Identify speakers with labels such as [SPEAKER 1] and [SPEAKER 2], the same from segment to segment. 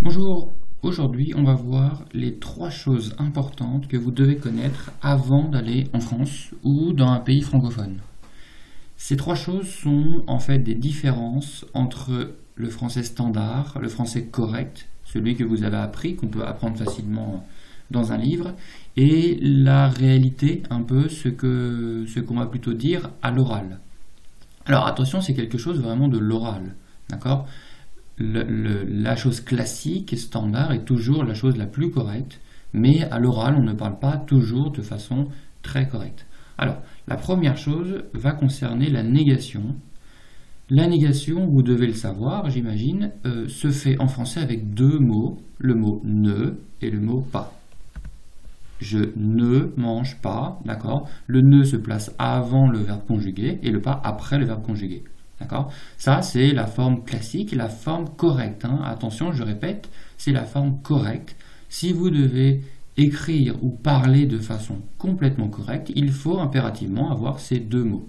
[SPEAKER 1] Bonjour, aujourd'hui on va voir les 3 choses importantes que vous devez connaître avant d'aller en France ou dans un pays francophone. Ces 3 choses sont en fait des différences entre le français standard, le français correct, celui que vous avez appris, qu'on peut apprendre facilement dans un livre, et la réalité, un peu ce qu'on va plutôt dire à l'oral. Alors attention, c'est quelque chose vraiment de l'oral, d'accord ? La chose classique, standard, est toujours la chose la plus correcte, mais à l'oral, on ne parle pas toujours de façon très correcte. Alors, la première chose va concerner la négation. La négation, vous devez le savoir, j'imagine, se fait en français avec 2 mots, le mot ne et le mot pas. Je ne mange pas, d'accord ? Le ne se place avant le verbe conjugué et le pas après le verbe conjugué. D'accord ? Ça, c'est la forme classique, la forme correcte. Attention, je répète, c'est la forme correcte. Si vous devez écrire ou parler de façon complètement correcte, il faut impérativement avoir ces 2 mots.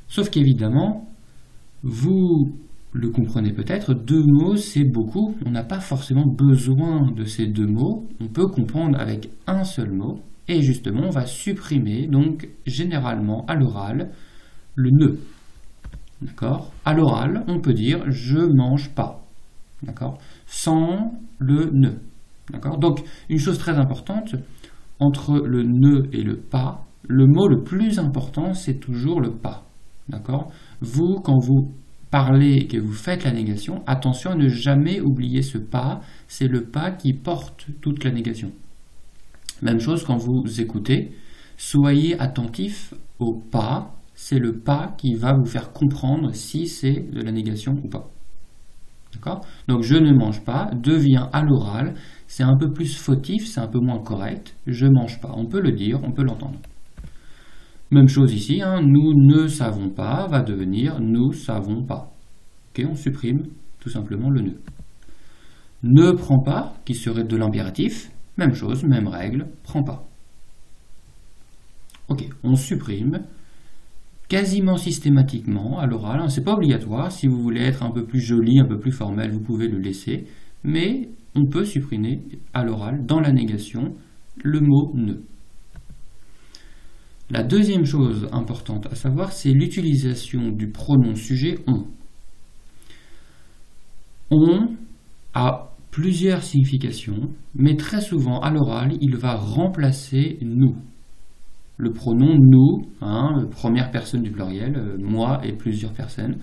[SPEAKER 1] Sauf qu'évidemment, vous le comprenez peut-être, 2 mots, c'est beaucoup. On n'a pas forcément besoin de ces 2 mots. On peut comprendre avec un seul mot. Et justement, on va supprimer, donc généralement à l'oral, le ne. D'accord ? À l'oral, on peut dire « je mange pas ». D'accord ? Sans le ne. D'accord ? Donc, une chose très importante, entre le ne et le pas, le mot le plus important, c'est toujours le pas. D'accord ? Vous, quand vous parlez et que vous faites la négation, attention à ne jamais oublier ce pas, c'est le pas qui porte toute la négation. Même chose quand vous écoutez, soyez attentif au pas. C'est le pas qui va vous faire comprendre si c'est de la négation ou pas. D'accord ? Donc je ne mange pas devient à l'oral, c'est un peu plus fautif, c'est un peu moins correct. Je mange pas, on peut le dire, on peut l'entendre. Même chose ici, nous ne savons pas va devenir nous savons pas. Ok, on supprime tout simplement le ne. Ne prend pas, qui serait de l'impératif, même chose, même règle, prend pas. Ok, on supprime. Quasiment systématiquement à l'oral, c'est pas obligatoire, si vous voulez être un peu plus joli, un peu plus formel, vous pouvez le laisser, mais on peut supprimer à l'oral, dans la négation, le mot ne. La deuxième chose importante à savoir, c'est l'utilisation du pronom sujet on. On a plusieurs significations, mais très souvent à l'oral, il va remplacer nous. Le pronom nous, première personne du pluriel, moi et plusieurs personnes.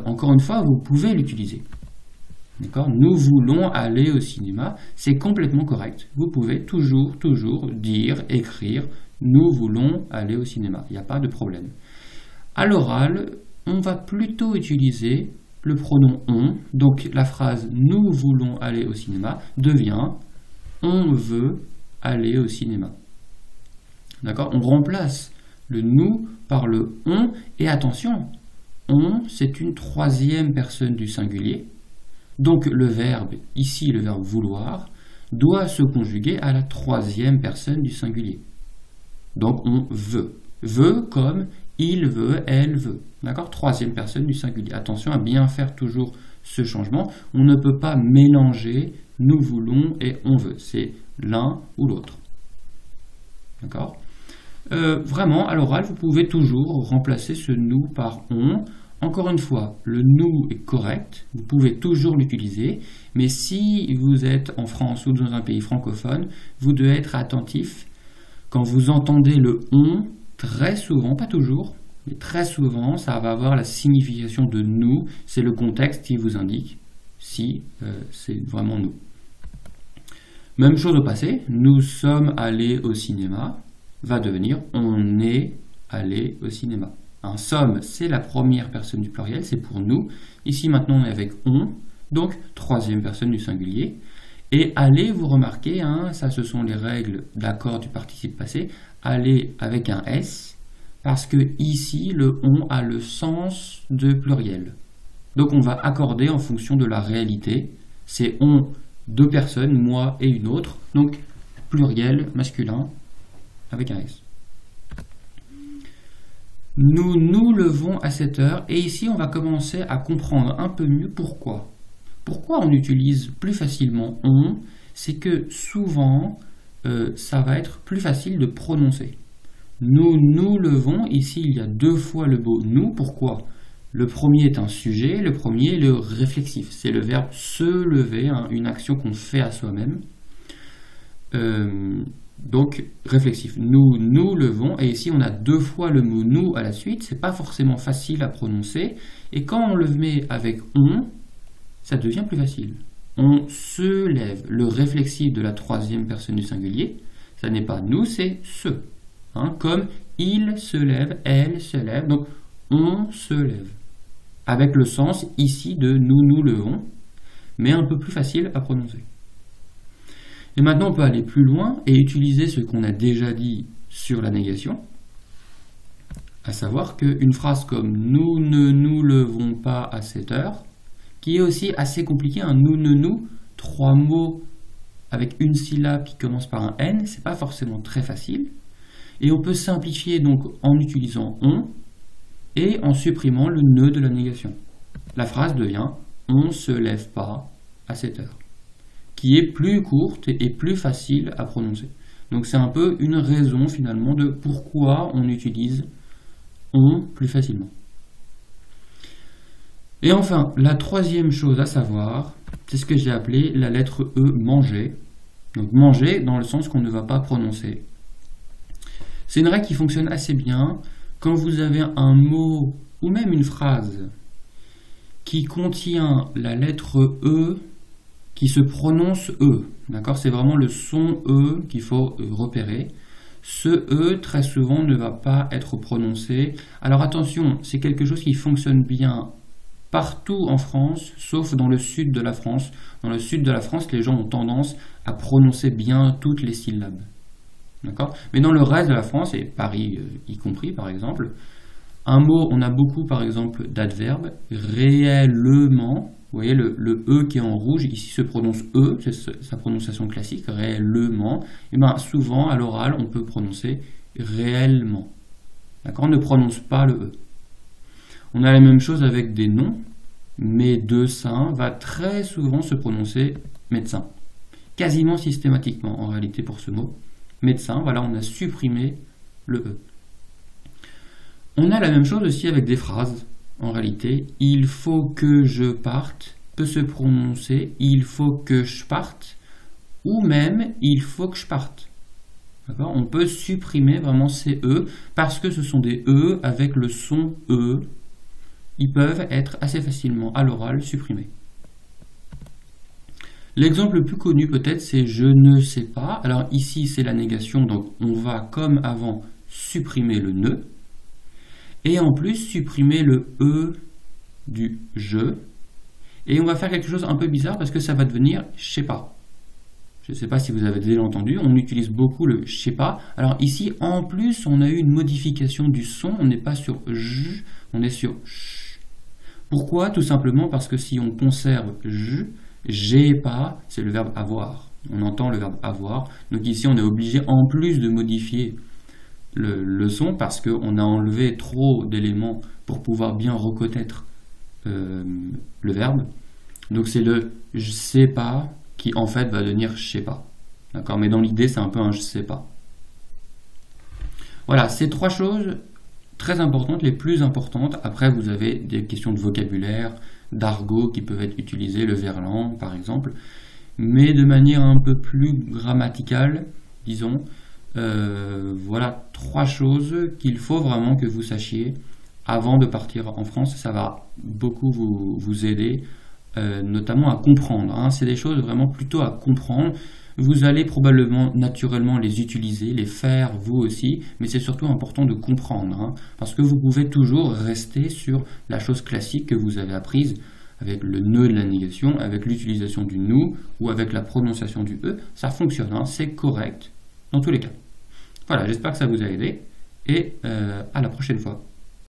[SPEAKER 1] Encore une fois, vous pouvez l'utiliser. D'accord ? Nous voulons aller au cinéma, c'est complètement correct. Vous pouvez toujours dire, écrire, nous voulons aller au cinéma. Il n'y a pas de problème. À l'oral, on va plutôt utiliser le pronom on. Donc la phrase nous voulons aller au cinéma devient on veut aller au cinéma. D'accord ? On remplace le nous par le on, et attention, on, c'est une 3e personne du singulier, donc le verbe, ici le verbe vouloir, doit se conjuguer à la 3e personne du singulier. Donc on veut. Veut comme il veut, elle veut. D'accord ? 3e personne du singulier. Attention à bien faire toujours ce changement. On ne peut pas mélanger nous voulons et on veut. C'est l'un ou l'autre. D'accord ? Vraiment, à l'oral, vous pouvez toujours remplacer ce nous par on. Encore une fois, le nous est correct, vous pouvez toujours l'utiliser, mais si vous êtes en France ou dans un pays francophone, vous devez être attentif quand vous entendez le on, très souvent, pas toujours, mais très souvent, ça va avoir la signification de nous, c'est le contexte qui vous indique si c'est vraiment nous. Même chose au passé, nous sommes allés au cinéma, va devenir on est allé au cinéma. Somme, c'est la première personne du pluriel, c'est pour nous. Ici maintenant on est avec on, donc 3e personne du singulier. Et aller, vous remarquez, ça ce sont les règles d'accord du participe passé, aller avec un S, parce que ici le on a le sens de pluriel. Donc on va accorder en fonction de la réalité, c'est on, 2 personnes, moi et une autre, donc pluriel masculin avec un S. Nous nous levons à 7 heures, et ici on va commencer à comprendre un peu mieux pourquoi. Pourquoi on utilise plus facilement on? C'est que souvent, ça va être plus facile de prononcer. Nous nous levons, ici il y a 2 fois le mot nous. Pourquoi? Le premier est un sujet, le premier est le réflexif. C'est le verbe se lever, hein, une action qu'on fait à soi-même. Donc réflexif. Nous nous levons, et ici on a 2 fois le mot nous à la suite. C'est pas forcément facile à prononcer. Et quand on le met avec on, ça devient plus facile. On se lève. Le réflexif de la 3e personne du singulier, ça n'est pas nous, c'est se. Hein, comme il se lève, elle se lève. Donc on se lève. Avec le sens ici de nous nous levons, mais un peu plus facile à prononcer. Et maintenant on peut aller plus loin et utiliser ce qu'on a déjà dit sur la négation, à savoir qu'une phrase comme nous ne nous levons pas à 7 heures, qui est aussi assez compliqué, un nous ne nous, 3 mots avec une syllabe qui commence par un N, c'est pas forcément très facile. Et on peut simplifier donc en utilisant on et en supprimant le ne de la négation. La phrase devient on ne se lève pas à 7 heures, qui est plus courte et plus facile à prononcer. Donc c'est un peu une raison finalement de pourquoi on utilise on plus facilement. Et enfin, la 3e chose à savoir, c'est ce que j'ai appelé la lettre E, manger. Donc manger dans le sens qu'on ne va pas prononcer. C'est une règle qui fonctionne assez bien quand vous avez un mot ou même une phrase qui contient la lettre E qui se prononce E. D'accord ? C'est vraiment le son E qu'il faut repérer. Ce E, très souvent, ne va pas être prononcé. Alors attention, c'est quelque chose qui fonctionne bien partout en France, sauf dans le sud de la France. Dans le sud de la France, les gens ont tendance à prononcer bien toutes les syllabes. D'accord ? Mais dans le reste de la France, et Paris y compris par exemple, un mot, on a beaucoup par exemple d'adverbes, réellement, vous voyez le E qui est en rouge, ici se prononce E, c'est sa prononciation classique, réellement, et bien souvent à l'oral on peut prononcer réellement. D'accord ? On ne prononce pas le E. On a la même chose avec des noms, médecin va très souvent se prononcer médecin, quasiment systématiquement en réalité pour ce mot. Médecin, voilà, on a supprimé le E. On a la même chose aussi avec des phrases, en réalité. Il faut que je parte peut se prononcer il faut que je parte, ou même il faut que je parte. On peut supprimer vraiment ces E, parce que ce sont des E avec le son E. Ils peuvent être assez facilement à l'oral supprimés. L'exemple le plus connu peut-être c'est je ne sais pas. Alors ici c'est la négation, donc on va comme avant supprimer le ne. Et en plus supprimer le E du je. Et on va faire quelque chose un peu bizarre parce que ça va devenir je sais pas. Je ne sais pas si vous avez déjà entendu, on utilise beaucoup le je sais pas. Alors ici en plus on a eu une modification du son, on n'est pas sur j, on est sur ch. Pourquoi? Tout simplement parce que si on conserve j, j'ai pas, c'est le verbe avoir. On entend le verbe avoir. Donc ici, on est obligé, en plus de modifier le son, parce qu'on a enlevé trop d'éléments pour pouvoir bien reconnaître le verbe. Donc c'est le je sais pas qui en fait va devenir je sais pas. D'accord? Mais dans l'idée, c'est un peu un je sais pas. Voilà, ces 3 choses très importantes, les plus importantes. Après, vous avez des questions de vocabulaire, d'argot qui peuvent être utilisés, le verlan par exemple, mais de manière un peu plus grammaticale, disons. Voilà 3 choses qu'il faut vraiment que vous sachiez avant de partir en France. Ça va beaucoup vous aider, notamment à comprendre. Hein. C'est des choses vraiment plutôt à comprendre. Vous allez probablement naturellement les utiliser, les faire vous aussi, mais c'est surtout important de comprendre, hein, parce que vous pouvez toujours rester sur la chose classique que vous avez apprise avec le ne de la négation, avec l'utilisation du nous ou avec la prononciation du e. Ça fonctionne, hein, c'est correct dans tous les cas. Voilà, j'espère que ça vous a aidé et à la prochaine fois.